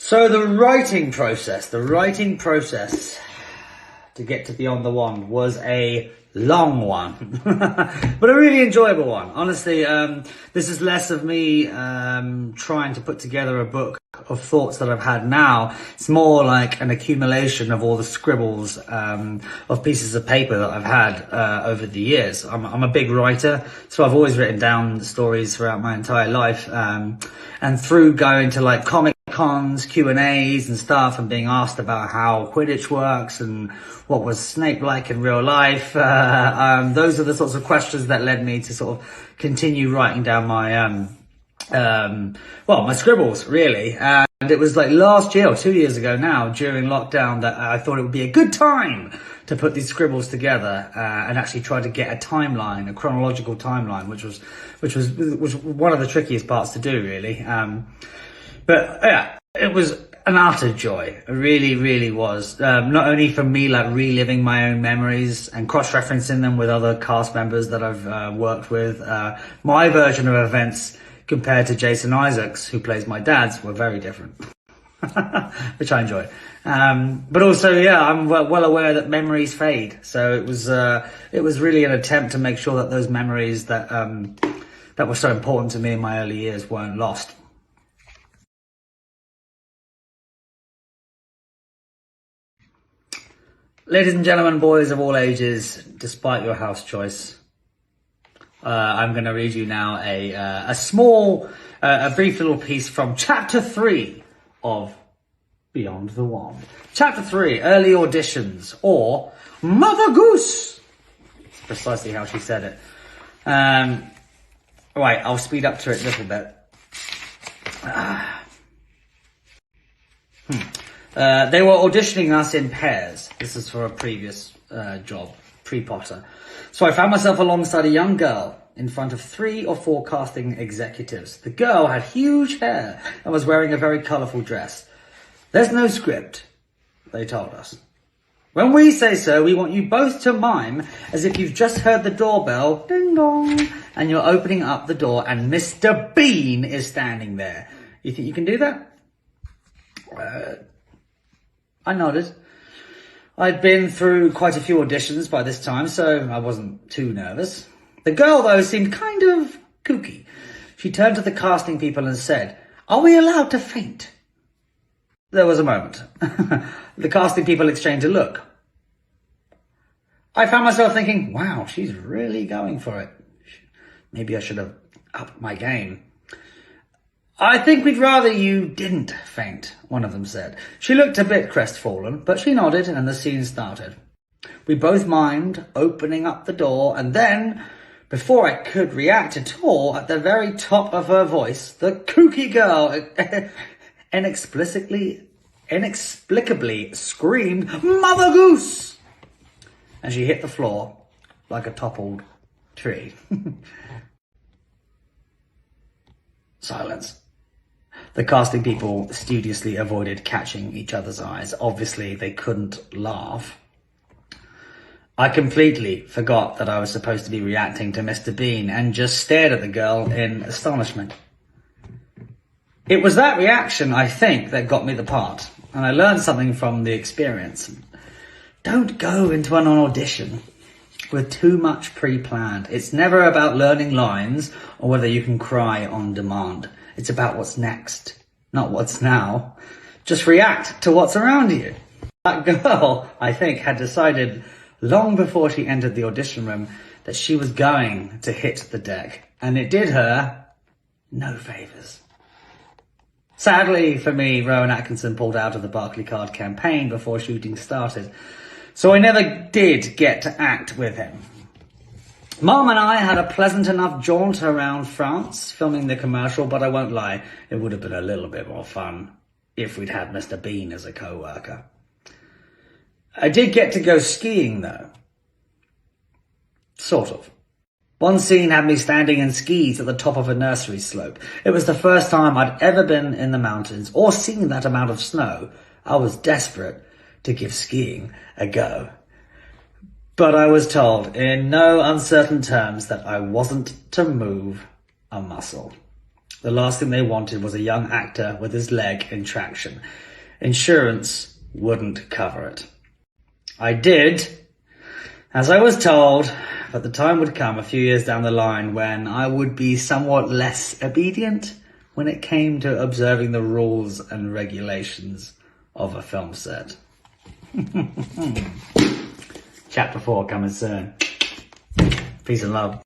So the writing process to get to Beyond the Wand was a long one, but a really enjoyable one. Honestly, this is less of me trying to put together a book of thoughts that I've had now. It's more like an accumulation of all the scribbles of pieces of paper that I've had over the years. I'm a big writer, so I've always written down stories throughout my entire life, and through going to like comic cons, Q&As and stuff, and being asked about how Quidditch works and what was Snape like in real life, those are the sorts of questions that led me to sort of continue writing down my my scribbles, really. And it was like last year or 2 years ago now, during lockdown, that I thought it would be a good time to put these scribbles together and actually try to get a timeline, a chronological timeline, which was one of the trickiest parts to do, really. But yeah, it was an utter joy. It really, really was. Not only for me, like reliving my own memories and cross-referencing them with other cast members that I've worked with. My version of events compared to Jason Isaacs, who plays my dad's, were very different, which I enjoyed. But also, yeah, I'm well aware that memories fade. So it was really an attempt to make sure that those memories that were so important to me in my early years weren't lost. Ladies and gentlemen, boys of all ages, despite your house choice, I'm going to read you now a brief little piece from Chapter 3 of Beyond the Wand. Chapter 3, Early Auditions, or Mother Goose. It's precisely how she said it. Right, I'll speed up to it a little bit. They were auditioning us in pairs. This is for a previous job, pre-Potter. So I found myself alongside a young girl in front of 3 or 4 casting executives. The girl had huge hair and was wearing a very colourful dress. There's no script, they told us. When we say so, we want you both to mime as if you've just heard the doorbell, ding dong, and you're opening up the door and Mr. Bean is standing there. You think you can do that? I nodded. I'd been through quite a few auditions by this time, so I wasn't too nervous. The girl, though, seemed kind of kooky. She turned to the casting people and said, "Are we allowed to faint?" There was a moment. The casting people exchanged a look. I found myself thinking, wow, she's really going for it. Maybe I should have upped my game. "I think we'd rather you didn't faint," one of them said. She looked a bit crestfallen, but she nodded and the scene started. We both mimed, opening up the door, and then, before I could react at all, at the very top of her voice, the kooky girl inexplicably screamed, "Mother Goose!" And she hit the floor like a toppled tree. Silence. The casting people studiously avoided catching each other's eyes. Obviously, they couldn't laugh. I completely forgot that I was supposed to be reacting to Mr. Bean and just stared at the girl in astonishment. It was that reaction, I think, that got me the part, and I learned something from the experience. Don't go into an audition with too much pre-planned. It's never about learning lines or whether you can cry on demand. It's about what's next, not what's now. Just react to what's around you. That girl, I think, had decided long before she entered the audition room that she was going to hit the deck, and it did her no favours. Sadly for me, Rowan Atkinson pulled out of the Barclaycard campaign before shooting started, so I never did get to act with him. Mom and I had a pleasant enough jaunt around France filming the commercial, but I won't lie, it would have been a little bit more fun if we'd had Mr. Bean as a co-worker. I did get to go skiing though. Sort of. One scene had me standing in skis at the top of a nursery slope. It was the first time I'd ever been in the mountains or seen that amount of snow. I was desperate to give skiing a go. But I was told in no uncertain terms that I wasn't to move a muscle. The last thing they wanted was a young actor with his leg in traction. Insurance wouldn't cover it. I did, as I was told, but the time would come a few years down the line when I would be somewhat less obedient when it came to observing the rules and regulations of a film set. Chapter 4 coming soon. Peace and love.